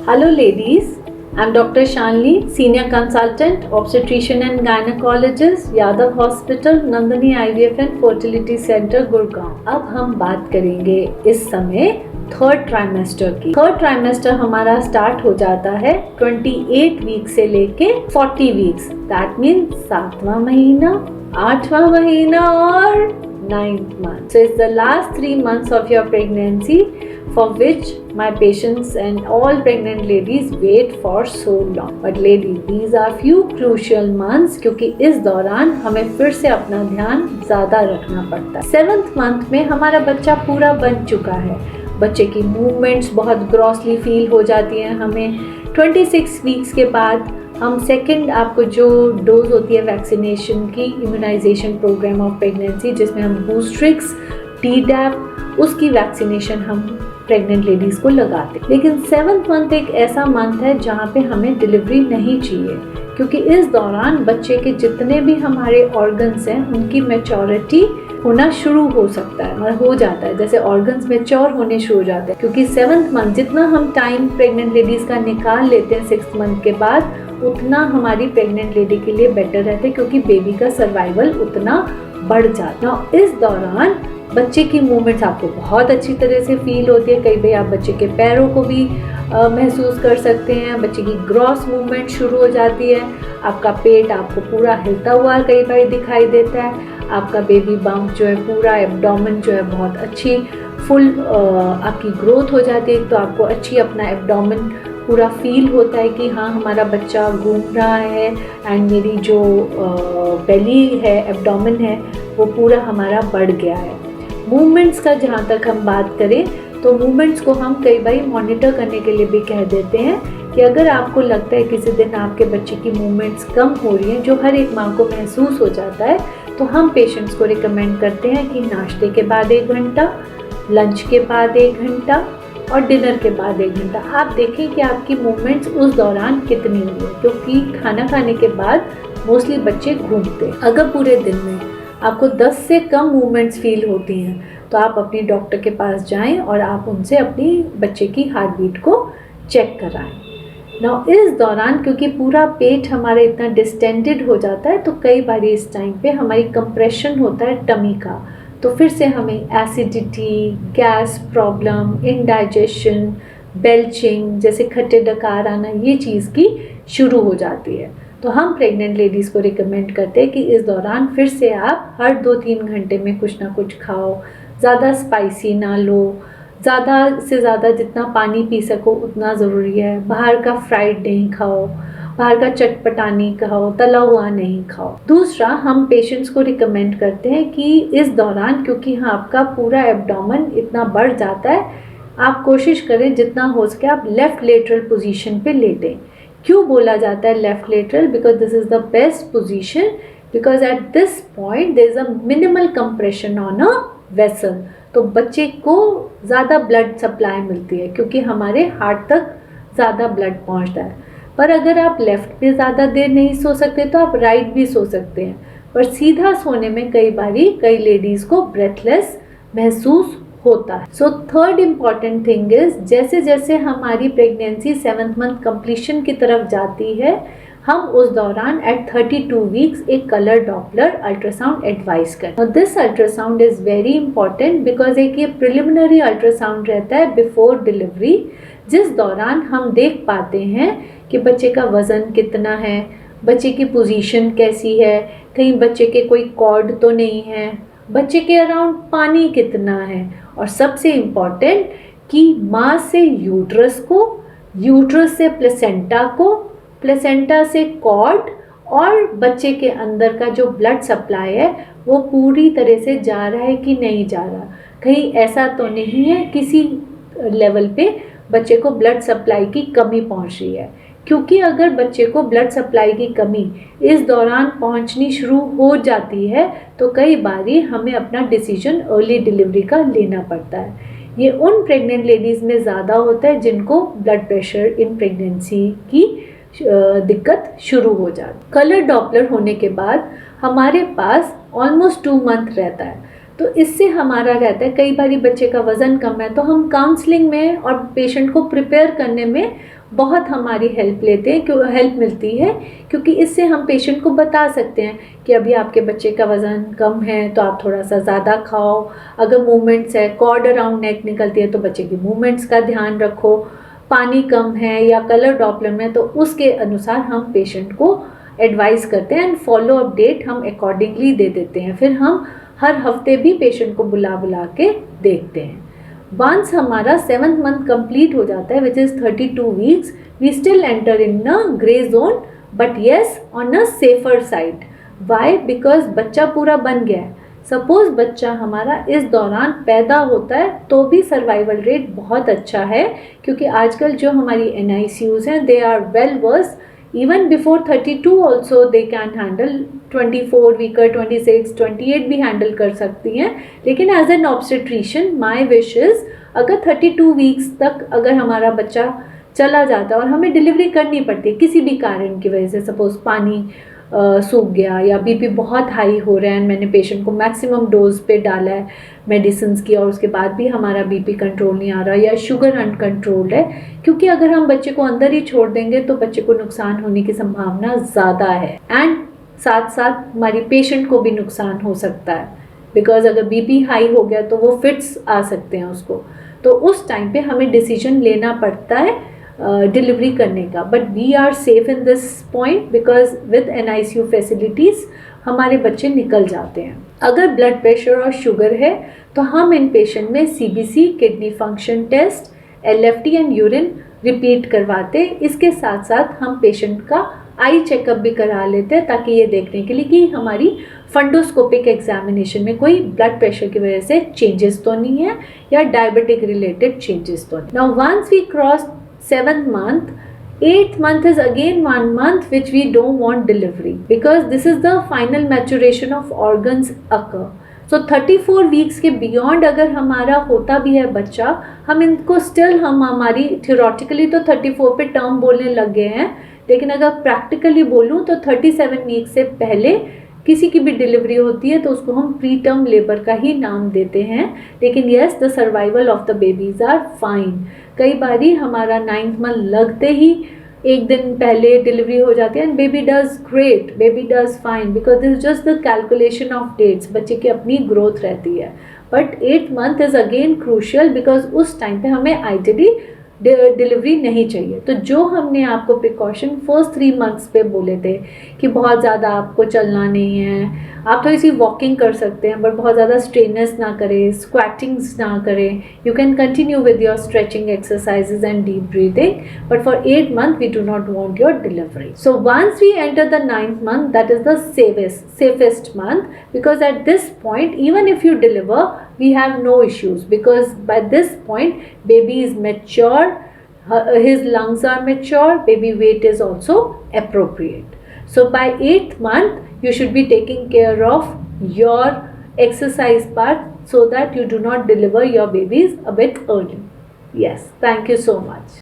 Hello ladies, I'm Dr. Shanli, Senior Consultant, Obstetrician and Gynecologist, Yadav Hospital, Nandini IVF and Fertility Center, Gurgaon. अब हम बात करेंगे इस समय थर्ड ट्राइमेस्टर की। थर्ड ट्राइमेस्टर हमारा स्टार्ट हो जाता है 28 वीक से लेके 40 वीक्स। दैट मीन्स 7वां महीना, 8वां महीना और 9th month. So it's the last 3 months of your pregnancy for which my patients and all pregnant ladies wait for so long. But ladies, these are few crucial months क्योंकि इस दौरान हमें फिर से अपना ध्यान ज़्यादा रखना पड़ता है। 7th month में हमारा बच्चा पूरा बन चुका है। बच्चे की मूवमेंट्स बहुत ग्रॉसली फील हो जाती हैं हमें। 26 वीक्स के बाद हम सेकंड आपको जो डोज होती है वैक्सीनेशन की, इम्यूनाइजेशन प्रोग्राम ऑफ प्रेगनेंसी, जिसमें हम बूस्ट्रिक्स, टीडैप, उसकी वैक्सीनेशन हम प्रेग्नेंट लेडीज़ को लगाते हैं। लेकिन 7th मंथ एक ऐसा मंथ है जहाँ पे हमें डिलीवरी नहीं चाहिए क्योंकि इस दौरान बच्चे के जितने भी हमारे ऑर्गन्स हैं उनकी मैच्योरिटी होना शुरू हो सकता है, मतलब हो जाता है। जैसे ऑर्गन्स मैच्योर होने शुरू हो जाते हैं क्योंकि 7th मंथ जितना हम टाइम प्रेग्नेंट लेडीज़ का निकाल लेते हैं 6th मंथ के बाद, उतना हमारी प्रेग्नेंट लेडी के लिए बेटर रहता है क्योंकि बेबी का सर्वाइवल उतना बढ़ जाता है। इस दौरान बच्चे की मूवमेंट्स आपको बहुत अच्छी तरह से फील होती है। कई बार आप बच्चे के पैरों को भी महसूस कर सकते हैं। बच्चे की ग्रॉस मूवमेंट शुरू हो जाती है। आपका पेट आपको पूरा हिलता हुआ कई बार दिखाई देता है। आपका बेबी बम्प जो है, पूरा एब्डोमेन जो है बहुत अच्छी फुल आपकी ग्रोथ हो जाती है। तो आपको अच्छी अपना एब्डोमेन पूरा फील होता है कि हाँ हमारा बच्चा घूम रहा है एंड मेरी जो बेली है, एब्डोमेन है, वो पूरा हमारा बढ़ गया है। मूवमेंट्स का जहाँ तक हम बात करें तो मूवमेंट्स को हम कई बार मॉनिटर करने के लिए भी कह देते हैं कि अगर आपको लगता है किसी दिन आपके बच्चे की मूवमेंट्स कम हो रही हैं, जो हर एक माँ को महसूस हो जाता है, तो हम पेशेंट्स को रिकमेंड करते हैं कि नाश्ते के बाद 1 घंटा, लंच के बाद 1 घंटा और डिनर के बाद 1 घंटा आप देखें कि आपकी मूवमेंट्स उस दौरान कितनी हुई है क्योंकि खाना खाने के बाद मोस्टली बच्चे घूमते हैं। अगर पूरे दिन में आपको 10 से कम मूवमेंट्स फील होती हैं तो आप अपनी डॉक्टर के पास जाएं और आप उनसे अपनी बच्चे की हार्ट बीट को चेक कराएं। नाउ इस दौरान क्योंकि पूरा पेट हमारा इतना डिस्टेंडेड हो जाता है तो कई बार इस टाइम पे हमारी कंप्रेशन होता है टमी का, तो फिर से हमें acidity, gas problem, indigestion, belching जैसे खट्टे डकार आना, ये चीज़ की शुरू हो जाती है। तो हम प्रेग्नेंट लेडीज़ को रिकमेंड करते हैं कि इस दौरान फिर से आप हर 2-3 घंटे में कुछ ना कुछ खाओ, ज़्यादा स्पाइसी ना लो, ज़्यादा से ज़्यादा जितना पानी पी सको उतना ज़रूरी है। बाहर का फ्राइड नहीं खाओ, बाहर का चटपटा नहीं खाओ, तला हुआ नहीं खाओ। दूसरा, हम पेशेंट्स को रिकमेंड करते हैं कि इस दौरान क्योंकि हाँ आपका पूरा एब्डोमेन इतना बढ़ जाता है, आप कोशिश करें जितना हो सके आप लेफ़्ट लेटरल पोजीशन पे लेटें। क्यों बोला जाता है left lateral? Because this is the best position because at this point there is a minimal compression on a vessel. तो बच्चे को ज़्यादा ब्लड सप्लाई मिलती है क्योंकि हमारे हार्ट तक ज़्यादा ब्लड पहुंचता है। पर अगर आप लेफ़्ट पे ज़्यादा देर नहीं सो सकते तो आप राइट भी सो सकते हैं। पर सीधा सोने में कई लेडीज़ को ब्रेथलेस महसूस होता है। So third important thing is जैसे जैसे हमारी प्रेगनेंसी 7th मंथ कंप्लीशन की तरफ जाती है, हम उस दौरान एट 32 वीक्स एक कलर डॉपलर अल्ट्रासाउंड एडवाइस करें। This ultrasound is very important because एक ये प्रिलिमिनरी अल्ट्रासाउंड रहता है बिफोर डिलीवरी, जिस दौरान हम देख पाते हैं कि बच्चे का वज़न कितना है, बच्चे की पोजीशन कैसी है, कहीं बच्चे के कोई कॉर्ड तो नहीं है, बच्चे के अराउंड पानी कितना है, और सबसे इम्पॉर्टेंट कि माँ से यूट्रस को, यूट्रस से प्लेसेंटा को, प्लेसेंटा से कॉर्ड और बच्चे के अंदर का जो ब्लड सप्लाई है वो पूरी तरह से जा रहा है कि नहीं जा रहा। कहीं ऐसा तो नहीं है किसी लेवल पे बच्चे को ब्लड सप्लाई की कमी पहुंच रही है, क्योंकि अगर बच्चे को ब्लड सप्लाई की कमी इस दौरान पहुंचनी शुरू हो जाती है तो कई बारी हमें अपना डिसीजन अर्ली डिलीवरी का लेना पड़ता है। ये उन प्रेग्नेंट लेडीज़ में ज़्यादा होता है जिनको ब्लड प्रेशर इन प्रेगनेंसी की दिक्कत शुरू हो जाती। कलर डॉपलर होने के बाद हमारे पास ऑलमोस्ट 2 मंथ रहता है, तो इससे हमारा रहता है कई बारी बच्चे का वज़न कम है तो हम काउंसलिंग में और पेशेंट को प्रिपेयर करने में बहुत हमारी हेल्प लेते हैं, क्यों हेल्प मिलती है, क्योंकि इससे हम पेशेंट को बता सकते हैं कि अभी आपके बच्चे का वज़न कम है तो आप थोड़ा सा ज़्यादा खाओ, अगर मूवमेंट्स है, कॉर्ड अराउंड नेक निकलती है तो बच्चे की मूवमेंट्स का ध्यान रखो, पानी कम है या कलर डॉपलर में, तो उसके अनुसार हम पेशेंट को एडवाइस करते हैं एंड फॉलो अप डेट हम अकॉर्डिंगली दे देते हैं। फिर हम हर हफ्ते भी पेशेंट को बुला बुला के देखते हैं। वंस हमारा 7th मंथ कंप्लीट हो जाता है, which is 32 weeks, we still enter in a grey zone, but yes on a safer side. Why? Because बच्चा पूरा बन गया है। सपोज बच्चा हमारा इस दौरान पैदा होता है तो भी सर्वाइवल रेट बहुत अच्छा है, क्योंकि आजकल जो हमारी NICUs हैं, they are well versed, even before 32 also they can handle 24 weeker, 26, 28 भी हैंडल कर सकती हैं। लेकिन as an obstetrician my wish is, अगर 32 वीक्स तक अगर हमारा बच्चा चला जाता है और हमें डिलीवरी करनी पड़ती है किसी भी कारण की वजह से, सपोज पानी सूख गया या BP बहुत हाई हो रहा है, मैंने पेशेंट को मैक्सिमम डोज पे डाला है मेडिसिन की और उसके बाद भी हमारा BP कंट्रोल नहीं आ रहा, या शुगर अनकंट्रोल्ड है, क्योंकि अगर हम बच्चे को अंदर ही छोड़ देंगे तो बच्चे को नुकसान होने की संभावना ज़्यादा है, एंड साथ साथ हमारी पेशेंट को भी नुकसान हो सकता है, बिकॉज अगर BP हाई हो गया तो वो फिट्स आ सकते हैं उसको, तो उस टाइम पे हमें डिसीजन लेना पड़ता है डिलीवरी करने का। But we are safe in this point because with NICU facilities हमारे बच्चे निकल जाते हैं। अगर ब्लड प्रेशर और शुगर है तो हम इन पेशेंट में CBC, kidney function test, LFT and urine repeat करवाते। इसके साथ साथ हम पेशेंट का आई चेकअप भी करा लेते हैं, ताकि ये देखने के लिए कि हमारी फंडोस्कोपिक एग्जामिनेशन में कोई ब्लड प्रेशर की वजह से चेंजेस तो नहीं है या डायबिटिक रिलेटेड चेंजेस तो नहीं। Now once we cross 7th month, 8th month is again 1 month which we don't want delivery, because this is the final maturation of organs occur. So 34 weeks के beyond अगर हमारा होता भी है बच्चा, हम इनको still हम हमारी theoretically तो 34 पे टर्म बोलने लग गए हैं, लेकिन अगर प्रैक्टिकली बोलूँ तो 37 वीक से पहले किसी की भी डिलीवरी होती है तो उसको हम प्री टर्म लेबर का ही नाम देते हैं। लेकिन yes, the survival of the babies are fine. कई बारी हमारा 9th मंथ लगते ही एक दिन पहले डिलीवरी हो जाती है and baby does great, baby does fine, because this just the calculation of dates, बच्चे की अपनी ग्रोथ रहती है। But 8th month is again crucial, because उस टाइम पे हमें आइडियली डिलीवरी नहीं चाहिए। तो जो हमने आपको प्रिकॉशन फर्स्ट 3 मंथ्स पे बोले थे कि बहुत ज़्यादा आपको चलना नहीं है, आप थोड़ी सी वॉकिंग कर सकते हैं बट बहुत ज़्यादा स्ट्रेनर्स ना करें, स्क्वैटिंग्स ना करें, you can continue with your stretching exercises and deep breathing, but for 8th month we do not want your delivery. So once we enter the 9th month, that is the safest month, because at this point even if you deliver we have no issues, because by this point baby is mature, his lungs are mature, baby weight is also appropriate. So by 8th month you should be taking care of your exercise part so that you do not deliver your babies a bit early. Yes, thank you so much.